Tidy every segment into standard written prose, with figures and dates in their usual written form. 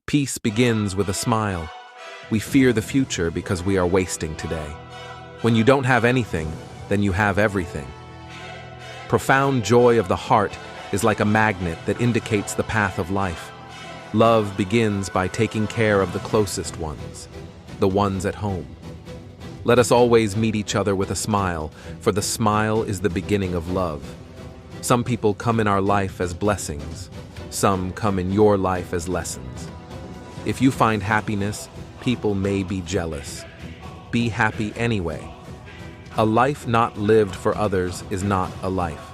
Peace begins with a smile. We fear the future because we are wasting today. When you don't have anything, then you have everything. Profound joy of the heart is like a magnet that indicates the path of life. Love begins by taking care of the closest ones, the ones at home. Let us always meet each other with a smile, for the smile is the beginning of love. Some people come in our life as blessings. Some come in your life as lessons. If you find happiness, people may be jealous. Be happy anyway. A life not lived for others is not a life.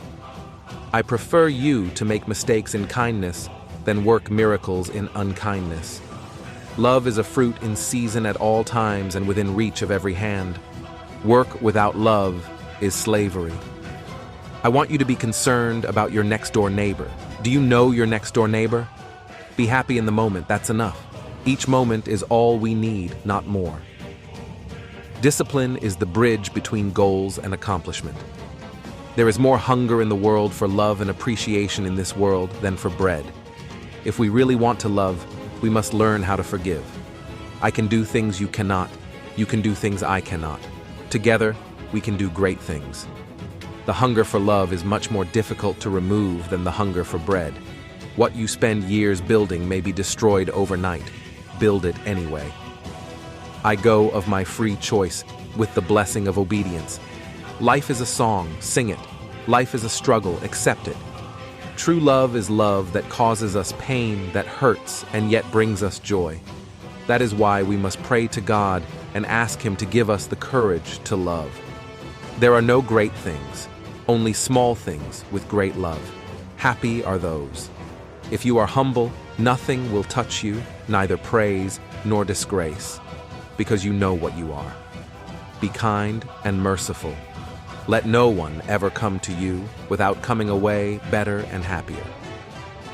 I prefer you to make mistakes in kindness than work miracles in unkindness. Love is a fruit in season at all times and within reach of every hand. Work without love is slavery. I want you to be concerned about your next-door neighbor. Do you know your next-door neighbor? Be happy in the moment, that's enough. Each moment is all we need, not more. Discipline is the bridge between goals and accomplishment. There is more hunger in the world for love and appreciation in this world than for bread. If we really want to love, we must learn how to forgive. I can do things you cannot. You can do things I cannot. Together, we can do great things. The hunger for love is much more difficult to remove than the hunger for bread. What you spend years building may be destroyed overnight. Build it anyway. I go of my free choice with the blessing of obedience. Life is a song, sing it. Life is a struggle, accept it. True love is love that causes us pain, that hurts, and yet brings us joy. That is why we must pray to God and ask Him to give us the courage to love. There are no great things, only small things with great love. Happy are those. If you are humble, nothing will touch you, neither praise nor disgrace, because you know what you are. Be kind and merciful. Let no one ever come to you without coming away better and happier.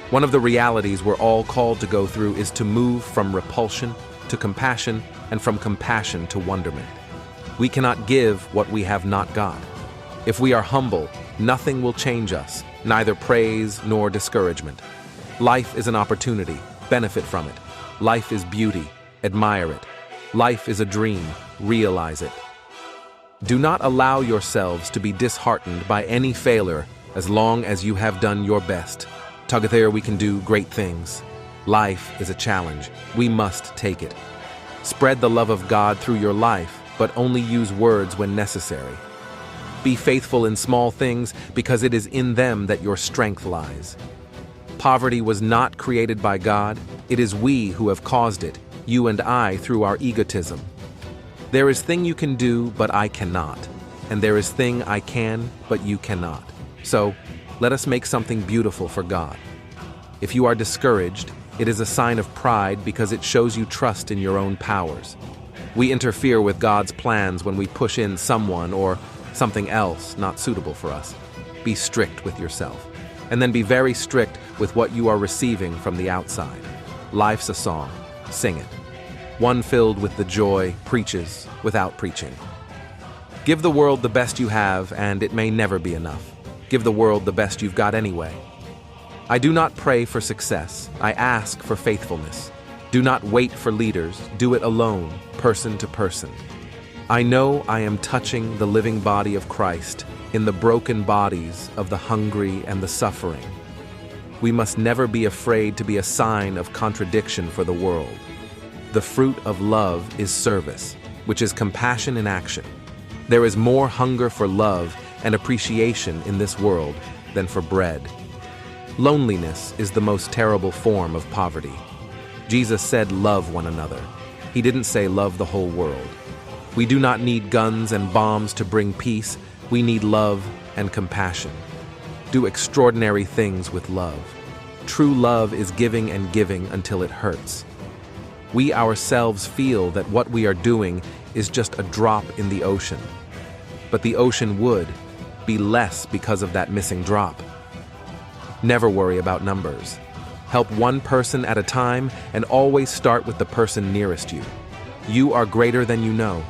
One of the realities we're all called to go through is to move from repulsion to compassion and from compassion to wonderment. We cannot give what we have not got. If we are humble, nothing will change us, neither praise nor discouragement. Life is an opportunity, benefit from it. Life is beauty, admire it. Life is a dream, realize it. Do not allow yourselves to be disheartened by any failure as long as you have done your best. Together we can do great things. Life is a challenge. We must take it. Spread the love of God through your life, but only use words when necessary. Be faithful in small things because it is in them that your strength lies. Poverty was not created by God. It is we who have caused it, you and I, through our egotism. There is thing you can do, but I cannot. And there is thing I can, but you cannot. So, let us make something beautiful for God. If you are discouraged, it is a sign of pride because it shows you trust in your own powers. We interfere with God's plans when we push in someone or something else not suitable for us. Be strict with yourself. And then be very strict with what you are receiving from the outside. Life's a song. Sing it. One filled with the joy preaches without preaching. Give the world the best you have, and it may never be enough. Give the world the best you've got anyway. I do not pray for success. I ask for faithfulness. Do not wait for leaders. Do it alone, person to person. I know I am touching the living body of Christ in the broken bodies of the hungry and the suffering. We must never be afraid to be a sign of contradiction for the world. The fruit of love is service, which is compassion in action. There is more hunger for love and appreciation in this world than for bread. Loneliness is the most terrible form of poverty. Jesus said, love one another. He didn't say love the whole world. We do not need guns and bombs to bring peace. We need love and compassion. Do extraordinary things with love. True love is giving and giving until it hurts. We ourselves feel that what we are doing is just a drop in the ocean. But the ocean would be less because of that missing drop. Never worry about numbers. Help one person at a time and always start with the person nearest you. You are greater than you know.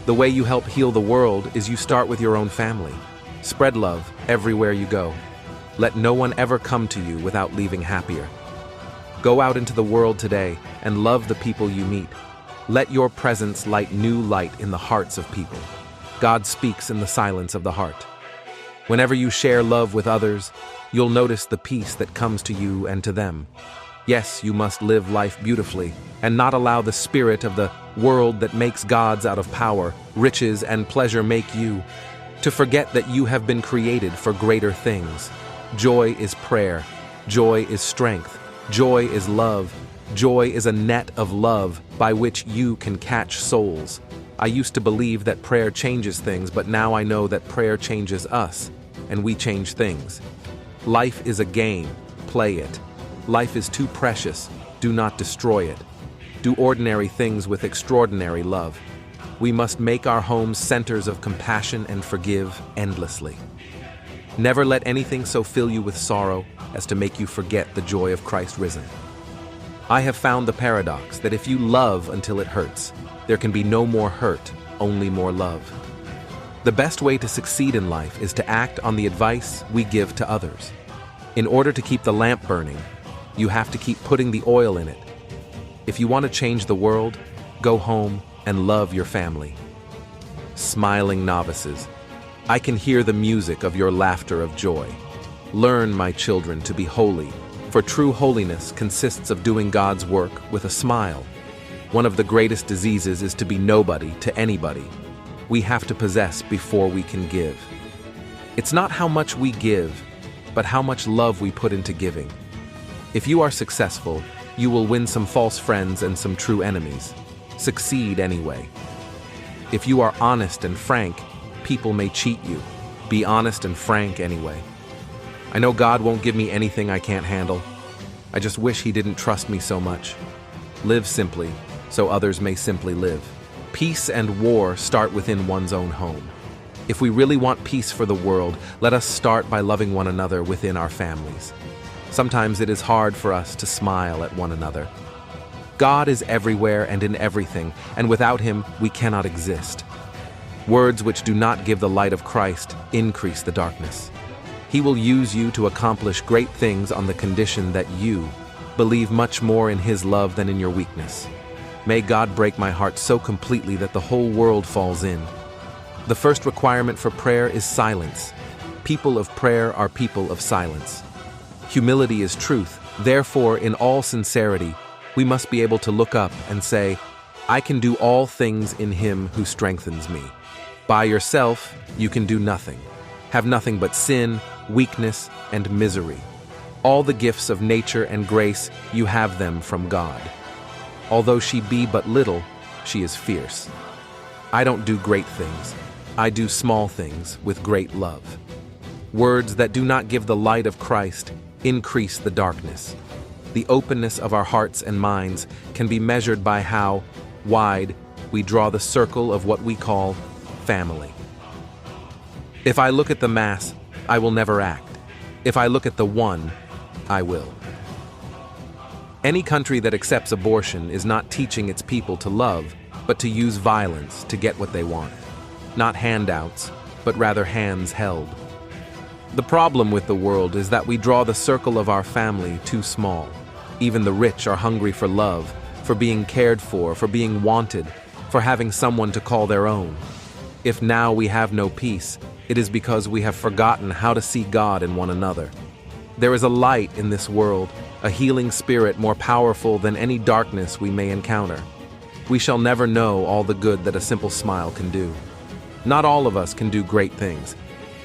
The way you help heal the world is you start with your own family. Spread love everywhere you go. Let no one ever come to you without leaving happier. Go out into the world today and love the people you meet. Let your presence light new light in the hearts of people. God speaks in the silence of the heart. Whenever you share love with others, you'll notice the peace that comes to you and to them. Yes, you must live life beautifully and not allow the spirit of the world that makes gods out of power, riches, and pleasure make you to forget that you have been created for greater things. Joy is prayer. Joy is strength. Joy is love. Joy is a net of love by which you can catch souls. I used to believe that prayer changes things, but now I know that prayer changes us, and we change things. Life is a game. Play it. Life is too precious. Do not destroy it. Do ordinary things with extraordinary love. We must make our homes centers of compassion and forgive endlessly. Never let anything so fill you with sorrow as to make you forget the joy of Christ risen. I have found the paradox that if you love until it hurts, there can be no more hurt, only more love. The best way to succeed in life is to act on the advice we give to others. In order to keep the lamp burning, you have to keep putting the oil in it. If you want to change the world, go home and love your family. Smiling novices, I can hear the music of your laughter of joy. Learn, my children, to be holy, for true holiness consists of doing God's work with a smile. One of the greatest diseases is to be nobody to anybody. We have to possess before we can give. It's not how much we give, but how much love we put into giving. If you are successful, you will win some false friends and some true enemies. Succeed anyway. If you are honest and frank, people may cheat you. Be honest and frank anyway. I know God won't give me anything I can't handle. I just wish He didn't trust me so much. Live simply, so others may simply live. Peace and war start within one's own home. If we really want peace for the world, let us start by loving one another within our families. Sometimes it is hard for us to smile at one another. God is everywhere and in everything, and without Him we cannot exist. Words which do not give the light of Christ increase the darkness. He will use you to accomplish great things on the condition that you believe much more in His love than in your weakness. May God break my heart so completely that the whole world falls in. The first requirement for prayer is silence. People of prayer are people of silence. Humility is truth. Therefore, in all sincerity, we must be able to look up and say, I can do all things in Him who strengthens me. By yourself, you can do nothing. Have nothing but sin, weakness, and misery. All the gifts of nature and grace, you have them from God. Although she be but little, she is fierce. I don't do great things. I do small things with great love. Words that do not give the light of Christ increase the darkness. The openness of our hearts and minds can be measured by how wide we draw the circle of what we call family. If I look at the mass, I will never act. If I look at the one, I will. Any country that accepts abortion is not teaching its people to love, but to use violence to get what they want. Not handouts, but rather hands held. The problem with the world is that we draw the circle of our family too small. Even the rich are hungry for love, for being cared for being wanted, for having someone to call their own. If now we have no peace, it is because we have forgotten how to see God in one another. There is a light in this world, a healing spirit more powerful than any darkness we may encounter. We shall never know all the good that a simple smile can do. Not all of us can do great things,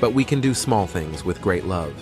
but we can do small things with great love.